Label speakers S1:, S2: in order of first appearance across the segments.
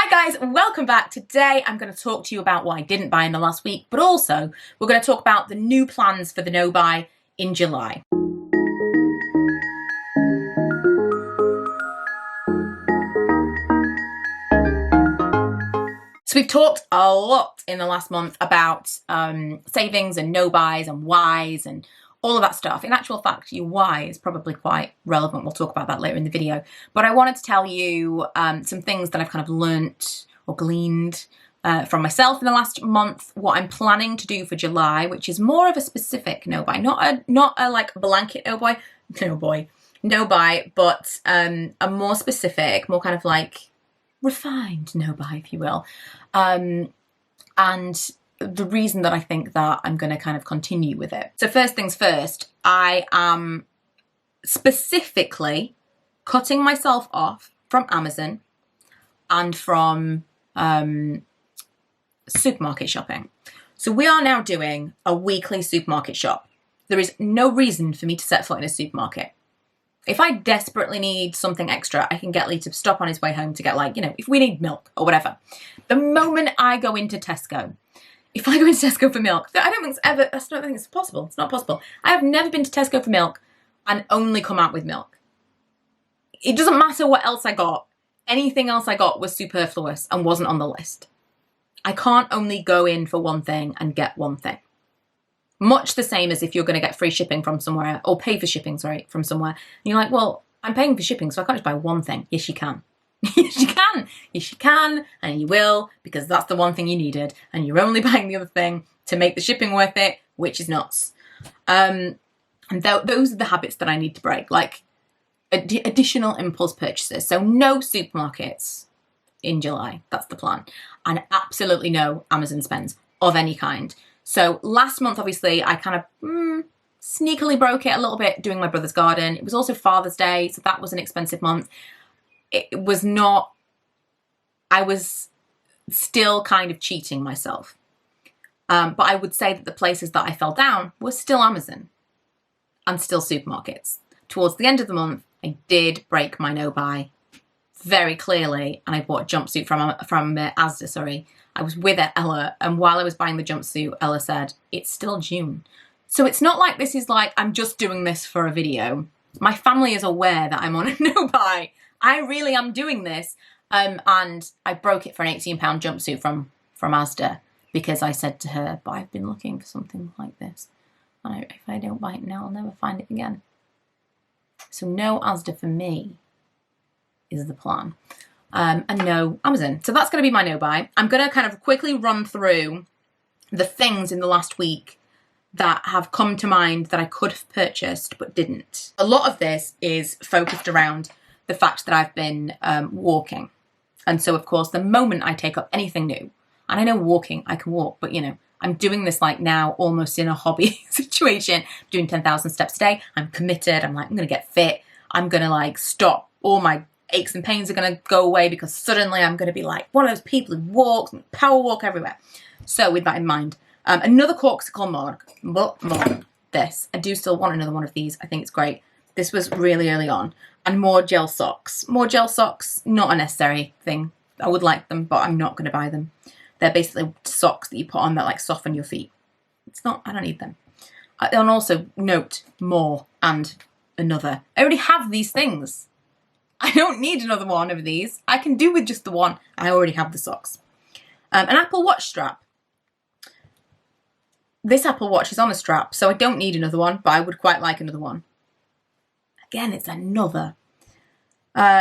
S1: Hi guys, welcome back. Today I'm going to talk to you about what I didn't buy in the last week, but also we're going to talk about the new plans for the no buy in July. So we've talked a lot in the last month about savings and no buys and whys and all of that stuff. In actual fact, your why is probably quite relevant. We'll talk about that later in the video. But I wanted to tell you some things that I've kind of learnt or gleaned from myself in the last month, what I'm planning to do for July, which is more of a specific no buy, not a like blanket no buy, but a more specific, more kind of like refined no buy, if you will. And the reason that I think that I'm going to kind of continue with it. So first things first, I am specifically cutting myself off from Amazon and from supermarket shopping. So we are now doing a weekly supermarket shop. There is no reason for me to set foot in a supermarket. If I desperately need something extra, I can get Lee to stop on his way home to get, like, you know, if we need milk or whatever. The moment I go into Tesco, if I go into Tesco for milk, I don't think it's possible. It's not possible. I have never been to Tesco for milk and only come out with milk. It doesn't matter what else I got. Anything else I got was superfluous and wasn't on the list. I can't only go in for one thing and get one thing. Much the same as if you're going to get free shipping from somewhere, or pay for shipping, sorry, from somewhere. And you're like, well, I'm paying for shipping, so I can't just buy one thing. Yes, you can. Yes, you can. Yes, you can, and you will, because that's the one thing you needed, and you're only buying the other thing to make the shipping worth it, which is nuts. And those are the habits that I need to break, like additional impulse purchases. So no supermarkets in July. That's the plan. And absolutely no Amazon spends of any kind. So last month, obviously, I kind of sneakily broke it a little bit doing my brother's garden. It was also Father's Day, so that was an expensive month. It was not, I was still kind of cheating myself. But I would say that the places that I fell down were still Amazon and still supermarkets. Towards the end of the month, I did break my no buy very clearly, and I bought a jumpsuit from Asda, sorry. I was with Ella, and while I was buying the jumpsuit, Ella said, it's still June. So it's not like this is like, I'm just doing this for a video. My family is aware that I'm on a no buy. I really am doing this. And I broke it for an £18 jumpsuit from Asda because I said to her, but I've been looking for something like this. And if I don't buy it now, I'll never find it again. So no Asda for me is the plan. And no Amazon. So that's going to be my no buy. I'm going to kind of quickly run through the things in the last week that have come to mind that I could have purchased but didn't. A lot of this is focused around the fact that I've been walking. And so, of course, the moment I take up anything new, and I know walking, I can walk, but, you know, I'm doing this like now almost in a hobby situation, doing 10,000 steps a day. I'm committed. I'm like, I'm going to get fit. I'm going to like stop all my aches and pains are going to go away because suddenly I'm going to be like one of those people who walks and power walk everywhere. So with that in mind, another corksicle mug, this. I do still want another one of these. I think it's great. This was really early on. And more gel socks. More gel socks, not a necessary thing. I would like them, but I'm not going to buy them. They're basically socks that you put on that like soften your feet. It's not, I don't need them. And also note more and another. I already have these things. I don't need another one of these. I can do with just the one. I already have the socks. An Apple Watch strap. This Apple Watch is on a strap, so I don't need another one, but I would quite like another one. Again, it's another.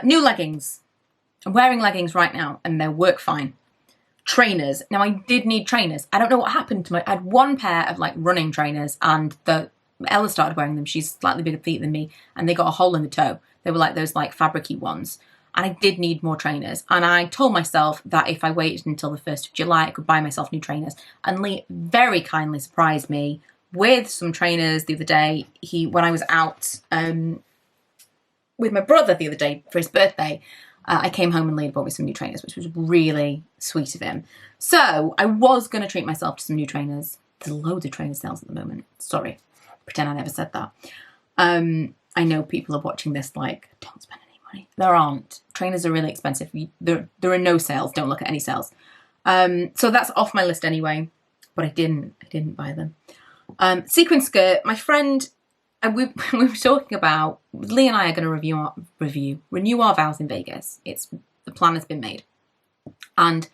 S1: New leggings. I'm wearing leggings right now, and they work fine. Trainers. Now, I did need trainers. I don't know what happened to I had one pair of like running trainers, and Ella started wearing them. She's slightly bigger feet than me, and they got a hole in the toe. They were like those like fabric-y ones. And I did need more trainers. And I told myself that if I waited until the 1st of July, I could buy myself new trainers. And Lee very kindly surprised me with some trainers the other day. When I was out with my brother the other day for his birthday, I came home and Lee bought me some new trainers, which was really sweet of him. So I was going to treat myself to some new trainers. There's loads of trainer sales at the moment. Sorry, pretend I never said that. I know people are watching this like, don't spend any money. There aren't. Trainers are really expensive. There are no sales. Don't look at any sales. So that's off my list anyway, but I didn't buy them. Sequin skirt, my friend, we were talking about, Lee and I are going to renew our vows in Vegas. The plan has been made. And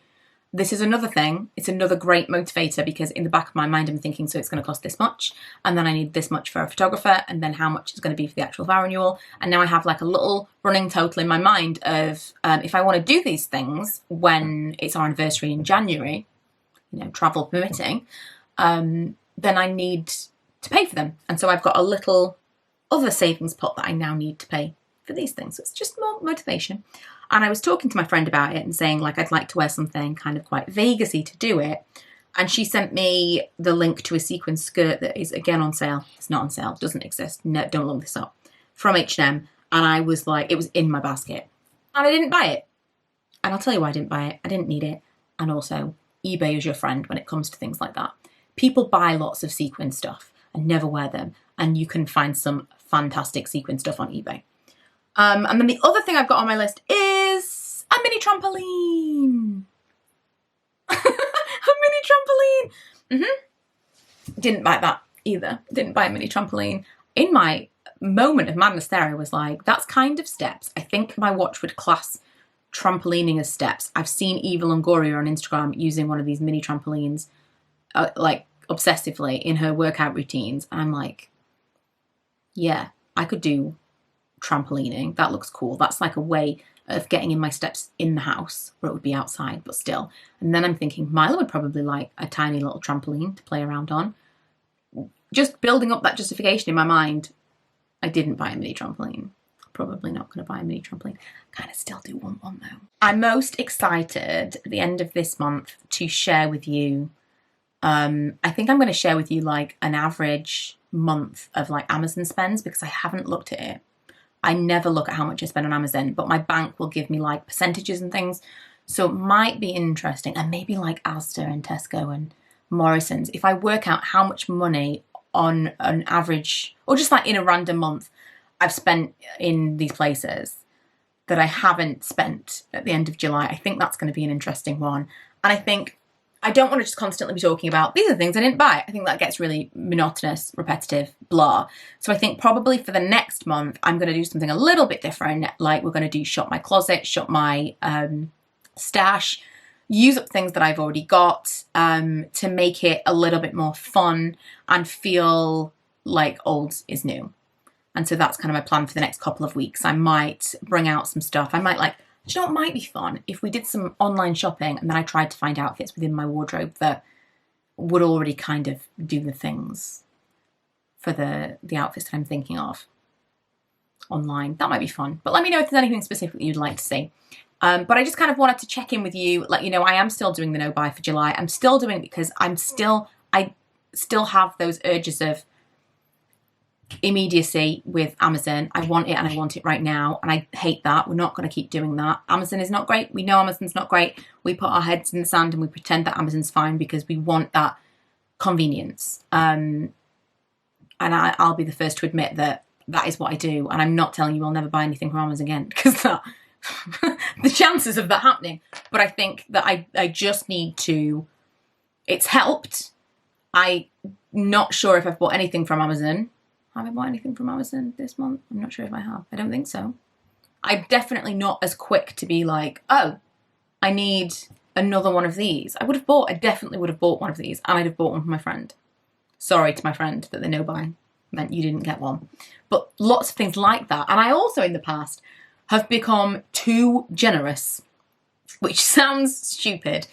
S1: this is another thing. It's another great motivator because in the back of my mind, I'm thinking, so it's going to cost this much. And then I need this much for a photographer. And then how much is going to be for the actual vow renewal. And now I have like a little running total in my mind of if I want to do these things when it's our anniversary in January, travel permitting, then I need to pay for them. And so I've got a little other savings pot that I now need to pay for these things. So it's just more motivation. And I was talking to my friend about it and saying, like, I'd like to wear something kind of quite Vegas-y to do it. And she sent me the link to a sequin skirt that is, again, on sale. It's not on sale. It doesn't exist. No, don't look this up. From H&M. And I was like, it was in my basket. And I didn't buy it. And I'll tell you why I didn't buy it. I didn't need it. And also, eBay is your friend when it comes to things like that. People buy lots of sequin stuff and never wear them. And you can find some fantastic sequin stuff on eBay. And then the other thing I've got on my list is a mini trampoline. A mini trampoline. Didn't buy that either. Didn't buy a mini trampoline. In my moment of madness there, I was like, that's kind of steps. I think my watch would class trampolining as steps. I've seen Eva Longoria on Instagram using one of these mini trampolines, like obsessively in her workout routines. And I'm like, yeah, I could do trampolining. That looks cool. That's like a way of getting in my steps in the house where it would be outside, but still. And then I'm thinking Milo would probably like a tiny little trampoline to play around on. Just building up that justification in my mind. I didn't buy a mini trampoline. Probably not going to buy a mini trampoline. Kind of still do want one though. I'm most excited at the end of this month to share with you. I think I'm going to share with you like an average month of like Amazon spends because I haven't looked at it. I never look at how much I spend on Amazon, but my bank will give me like percentages and things. So it might be interesting. And maybe like Asda and Tesco and Morrison's, if I work out how much money on an average, or just like in a random month, I've spent in these places that I haven't spent at the end of July, I think that's going to be an interesting one. And I think I don't want to just constantly be talking about, these are things I didn't buy. I think that gets really monotonous, repetitive, blah. So I think probably for the next month, I'm going to do something a little bit different. Like we're going to do shop my closet, shop my stash, use up things that I've already got to make it a little bit more fun and feel like old is new. And so that's kind of my plan for the next couple of weeks. I might bring out some stuff. I might like, do you know what might be fun? If we did some online shopping and then I tried to find outfits within my wardrobe that would already kind of do the things for the outfits that I'm thinking of online. That might be fun. But let me know if there's anything specific that you'd like to see. But I just kind of wanted to check in with you. Let you know I am still doing the no buy for July. I'm still doing it because I still have those urges of immediacy with Amazon. I want it and I want it right now, and I hate that. We're not going to keep doing that. Amazon is not great. We know Amazon's not great. We put our heads in the sand and we pretend that Amazon's fine because we want that convenience. And I'll be the first to admit that is what I do. And I'm not telling you I'll never buy anything from Amazon again because that the chances of that happening. But I think that I just need to. It's helped. I'm not sure if I've bought anything from Amazon. Have I bought anything from Amazon this month? I'm not sure if I have. I don't think so. I'm definitely not as quick to be like, oh, I need another one of these. I definitely would have bought one of these, and I'd have bought one for my friend. Sorry to my friend that the no buy meant you didn't get one. But lots of things like that. And I also in the past have become too generous, which sounds stupid,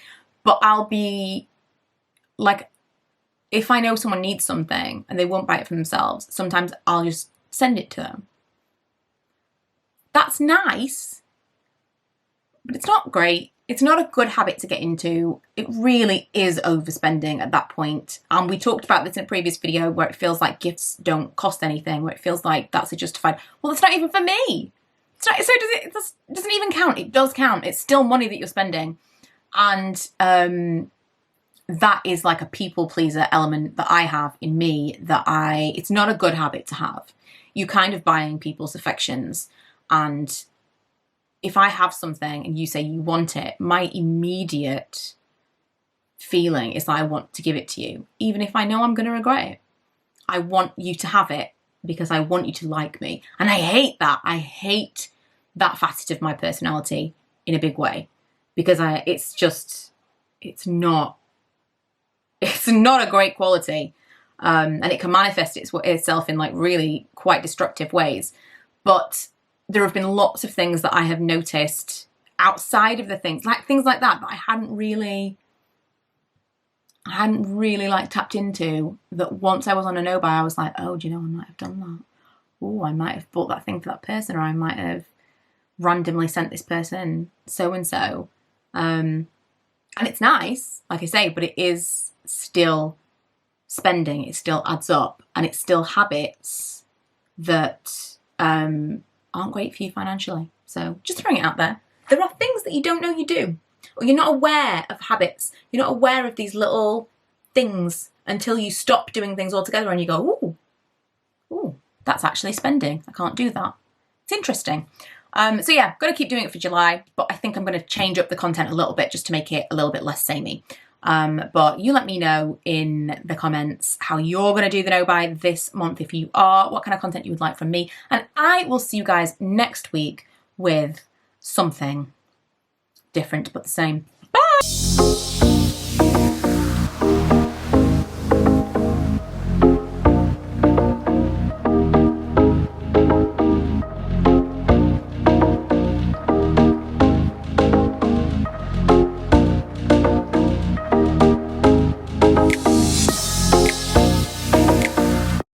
S1: but I'll be like, if I know someone needs something and they won't buy it for themselves, sometimes I'll just send it to them. That's nice, but it's not great. It's not a good habit to get into. It really is overspending at that point. And we talked about this in a previous video where it feels like gifts don't cost anything, where it feels like that's a justified, well, it's not even for me. It's not, so it doesn't even count. It does count. It's still money that you're spending. And that is like a people pleaser element that I have in me it's not a good habit to have. You kind of buying people's affections and if I have something and you say you want it, my immediate feeling is that I want to give it to you, even if I know I'm going to regret it. I want you to have it because I want you to like me. And I hate that. I hate that facet of my personality in a big way, because it's not a great quality. And it can manifest itself in like really quite destructive ways. But there have been lots of things that I have noticed outside of the things like that I hadn't really like tapped into, that once I was on a no buy, I was like, oh, do you know, I might have done that. Oh, I might have bought that thing for that person, or I might have randomly sent this person so-and-so. And it's nice, like I say, but it is still spending. It still adds up, and it's still habits that aren't great for you financially. So just throwing it out there. There are things that you don't know you do, or you're not aware of habits. You're not aware of these little things until you stop doing things altogether and you go, ooh, that's actually spending. I can't do that. It's interesting. So yeah, got to keep doing it for July, but I think I'm going to change up the content a little bit just to make it a little bit less samey. But you let me know in the comments how you're going to do the no buy this month. If you are, what kind of content you would like from me. And I will see you guys next week with something different but the same. Bye!